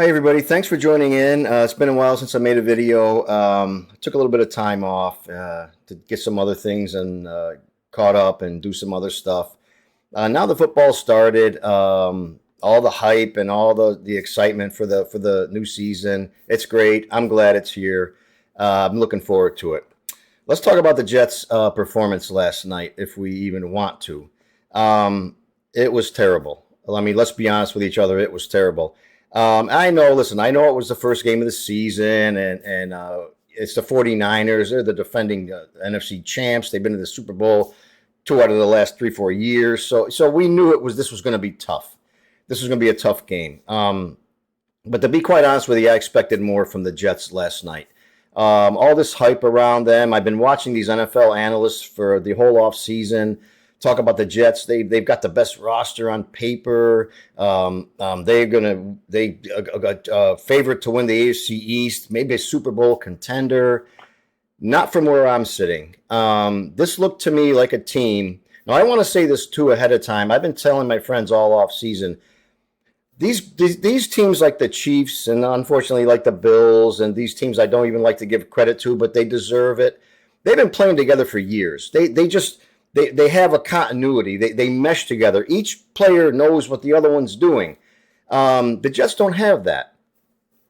Hi, everybody. Thanks for joining in. It's been a while since I made a video. I took a little bit of time off to get some other things and caught up and do some other stuff. Now the football started, all the hype and all the excitement for the new season. It's great. I'm glad it's here. I'm looking forward to it. Let's talk about the Jets' performance last night, if we even want to. It was terrible. I mean, let's be honest with each other. It was terrible. I know, listen, I know it was the first game of the season, and it's the 49ers. They're the defending NFC champs. They've been to the Super Bowl 2 out of the last 3-4 years. So we knew this was going to be tough. This was going to be a tough game. But to be quite honest with you, I expected more from the Jets last night. All this hype around them. I've been watching these NFL analysts for the whole offseason talk about the Jets. They've got the best roster on paper. They're favorite to win the AFC East, maybe a Super Bowl contender. Not from where I'm sitting. This looked to me like a team. Now I want to say this too ahead of time. I've been telling my friends all off season. These teams like the Chiefs and unfortunately like the Bills and these teams I don't even like to give credit to, but they deserve it. They've been playing together for years. They have a continuity. They mesh together. Each player knows what the other one's doing. The Jets don't have that.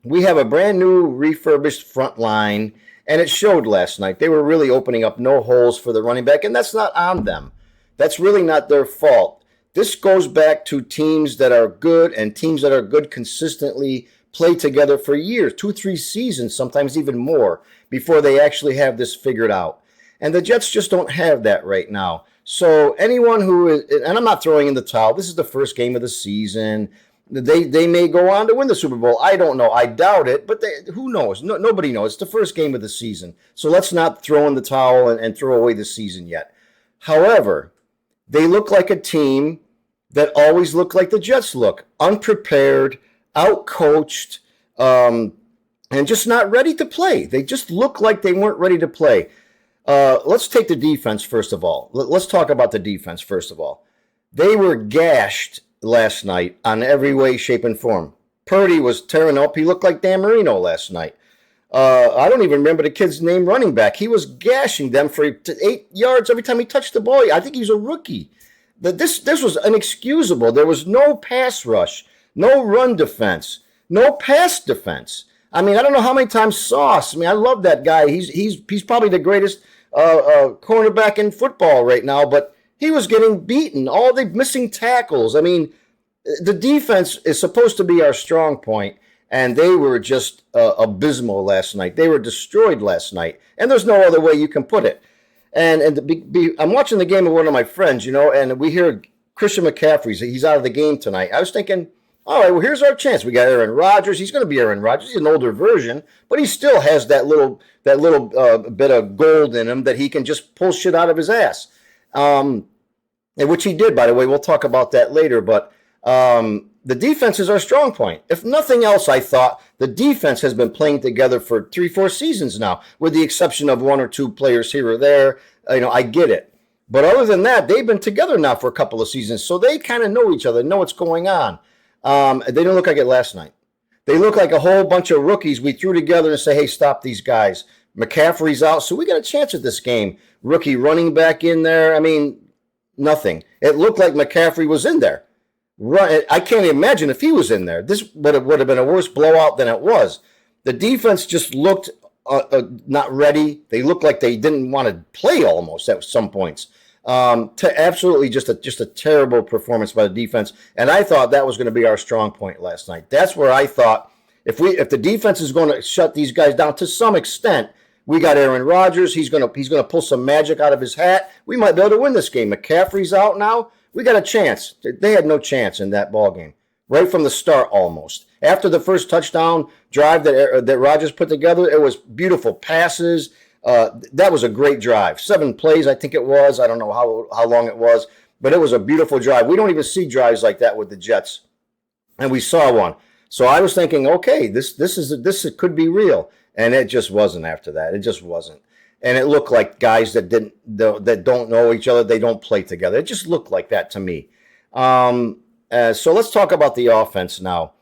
We have a brand new refurbished front line, and it showed last night. They were really opening up no holes for the running back, and that's not on them. That's really not their fault. This goes back to teams that are good and teams that are good consistently play together for years, 2-3 seasons, sometimes even more, before they actually have this figured out. And the Jets just don't have that right now. So anyone who is, and I'm not throwing in the towel, this is the first game of the season. They may go on to win the Super Bowl. I don't know. I doubt it, but who knows? Nobody knows. It's the first game of the season. So let's not throw in the towel and throw away the season yet. However, they look like a team that always look like the Jets look. Unprepared, outcoached, and just not ready to play. They just look like they weren't ready to play. Let's take the defense first of all. Let's talk about the defense first of all. They were gashed last night on every way, shape, and form. Purdy was tearing up. He looked like Dan Marino last night. I don't even remember the kid's name running back. He was gashing them for 8 yards every time he touched the ball. I think he was a rookie. This was inexcusable. There was no pass rush, no run defense, no pass defense. I mean, I don't know how many times Sauce. I mean, I love that guy. He's probably the greatest cornerback in football right now, but he was getting beaten. All the missing tackles. I mean, the defense is supposed to be our strong point, and they were just abysmal last night. They were destroyed last night, and there's no other way you can put it. And I'm watching the game with one of my friends, and we hear Christian McCaffrey. He's out of the game tonight. I was thinking, all right, well, here's our chance. We got Aaron Rodgers. He's going to be Aaron Rodgers. He's an older version, but he still has that little bit of gold in him that he can just pull shit out of his ass, and which he did, by the way. We'll talk about that later, but the defense is our strong point. If nothing else, I thought the defense has been playing together for 3-4 seasons now, with the exception of 1 or 2 players here or there. I get it. But other than that, they've been together now for a couple of seasons, so they kind of know each other, know what's going on. They didn't look like it last night. They look like a whole bunch of rookies we threw together and say, hey, stop these guys. McCaffrey's out, so we got a chance at this game. Rookie running back in there. I mean, nothing. It looked like McCaffrey was in there. I can't imagine if he was in there. This would have been a worse blowout than it was. The defense just looked not ready. They looked like they didn't want to play almost at some points. Absolutely just a terrible performance by the defense. And I thought that was going to be our strong point last night. That's where I thought if the defense is going to shut these guys down to some extent, we got Aaron Rodgers. He's going to pull some magic out of his hat. We might be able to win this game. McCaffrey's out now. We got a chance. They had no chance in that ball game, right from the start almost. After the first touchdown drive that Rodgers put together, it was beautiful passes. That was a great drive. 7 plays, I think it was. I don't know how long it was, but it was a beautiful drive. We don't even see drives like that with the Jets, and we saw one. So I was thinking, okay, this could be real, and it just wasn't. After that, it just wasn't. And it looked like guys that don't know each other, they don't play together. It just looked like that to me. So let's talk about the offense now.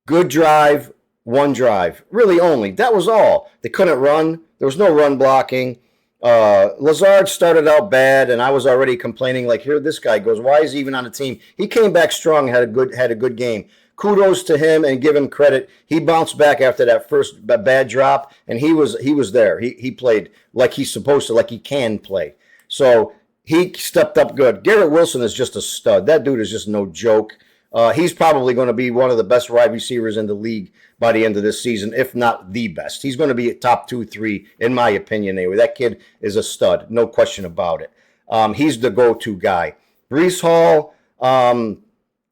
Good drive, one drive. Really only. That was all. They couldn't run. There was no run blocking. Lazard started out bad, and I was already complaining, like, here this guy goes. Why is he even on the team? He came back strong, had a good game. Kudos to him and give him credit. He bounced back after that first bad drop, and he was there. He played like he's supposed to, like he can play. So he stepped up good. Garrett Wilson is just a stud. That dude is just no joke. He's probably going to be one of the best wide receivers in the league by the end of this season, if not the best. He's going to be top 2, 3, in my opinion. Anyway, that kid is a stud, no question about it. He's the go-to guy. Breece Hall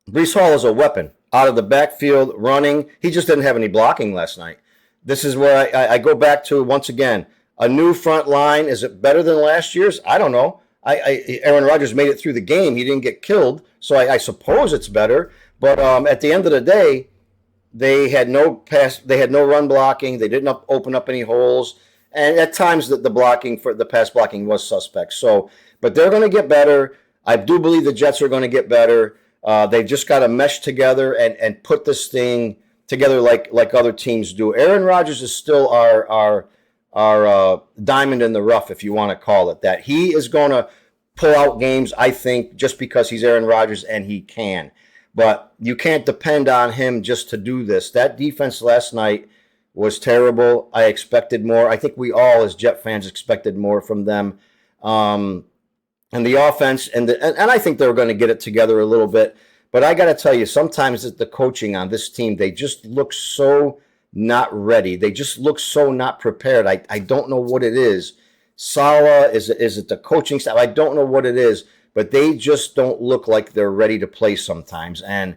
is a weapon out of the backfield, running. He just didn't have any blocking last night. This is where I go back to, once again, a new front line. Is it better than last year's? I don't know. Aaron Rodgers made it through the game. He didn't get killed, so I suppose it's better. But at the end of the day, they had no run blocking. They didn't open up any holes, and at times the blocking for the pass blocking was suspect. So, but they're going to get better. I do believe the Jets are going to get better. They've just got to mesh together and put this thing together like other teams do. Aaron Rodgers is still our diamond in the rough, if you want to call it that. He is going to pull out games, I think, just because he's Aaron Rodgers and he can. But you can't depend on him just to do this. That defense last night was terrible. I expected more. I think we all, as Jet fans, expected more from them. And the offense, and I think they were going to get it together a little bit. But I got to tell you, sometimes the coaching on this team, they just look so not ready. They just look so not prepared. I don't know what it is. Saleh, is it the coaching staff? I don't know what it is, but they just don't look like they're ready to play sometimes. And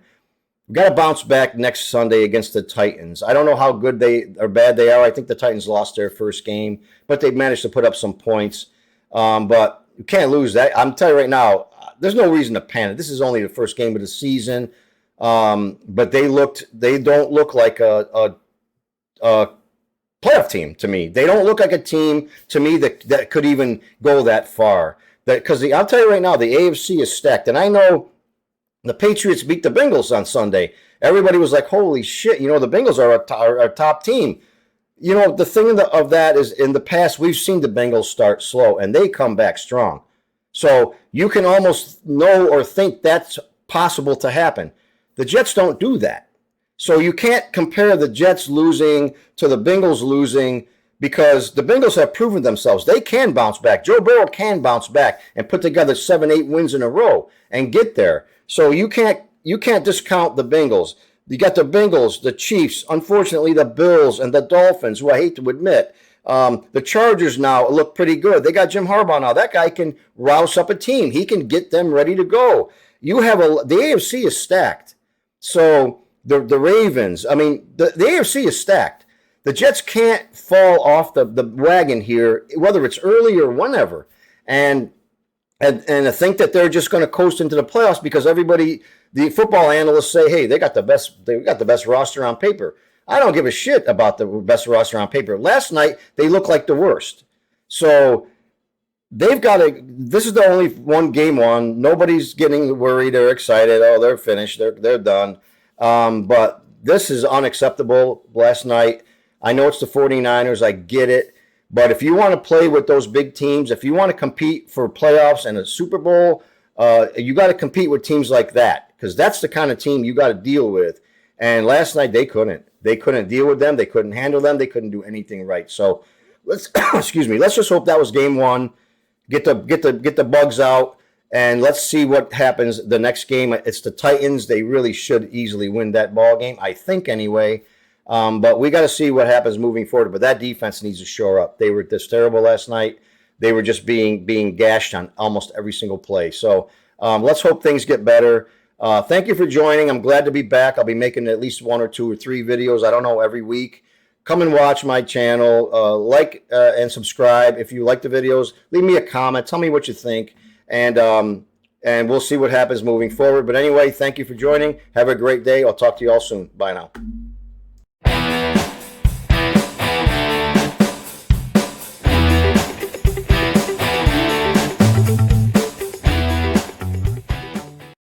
we've got to bounce back next Sunday against the Titans. I don't know how good or bad they are. I think the Titans lost their first game, but they managed to put up some points. But you can't lose that. I'm telling you right now, there's no reason to panic. This is only the first game of the season. But they don't look like a playoff team to me. They don't look like a team to me that could even go that far. Because I'll tell you right now, the AFC is stacked. And I know the Patriots beat the Bengals on Sunday. Everybody was like, holy shit, the Bengals are our top team. The thing of that is, in the past, we've seen the Bengals start slow, and they come back strong. So you can almost know or think that's possible to happen. The Jets don't do that. So you can't compare the Jets losing to the Bengals losing, because the Bengals have proven themselves. They can bounce back. Joe Burrow can bounce back and put together 7-8 wins in a row and get there. So you can't discount the Bengals. You got the Bengals, the Chiefs, unfortunately the Bills and the Dolphins, who I hate to admit. The Chargers now look pretty good. They got Jim Harbaugh now. That guy can rouse up a team. He can get them ready to go. The AFC is stacked. So the Ravens, the AFC is stacked. The Jets can't fall off the wagon here, whether it's early or whenever. And I think that they're just going to coast into the playoffs because the football analysts say, hey, they got the best roster on paper. I don't give a shit about the best roster on paper. Last night, they look like the worst. So this is the only one game won. Nobody's getting worried or excited. Oh, they're finished. They're done. But this is unacceptable last night. I know it's the 49ers. I get it. But if you want to play with those big teams, if you want to compete for playoffs and a Super Bowl, you got to compete with teams like that, because that's the kind of team you got to deal with. And last night they couldn't. They couldn't deal with them. They couldn't handle them. They couldn't do anything right. So let's let's just hope that was game one. Get the bugs out, and let's see what happens the next game. It's the Titans. They really should easily win that ball game, I think, anyway. But we got to see what happens moving forward. But that defense needs to shore up. They were just terrible last night. They were just being gashed on almost every single play. So let's hope things get better. Thank you for joining. I'm glad to be back. I'll be making at least 1 or 2 or 3 videos. I don't know, every week. Come and watch my channel. Like and subscribe. If you like the videos, leave me a comment. Tell me what you think. And we'll see what happens moving forward. But anyway, thank you for joining. Have a great day. I'll talk to you all soon. Bye now.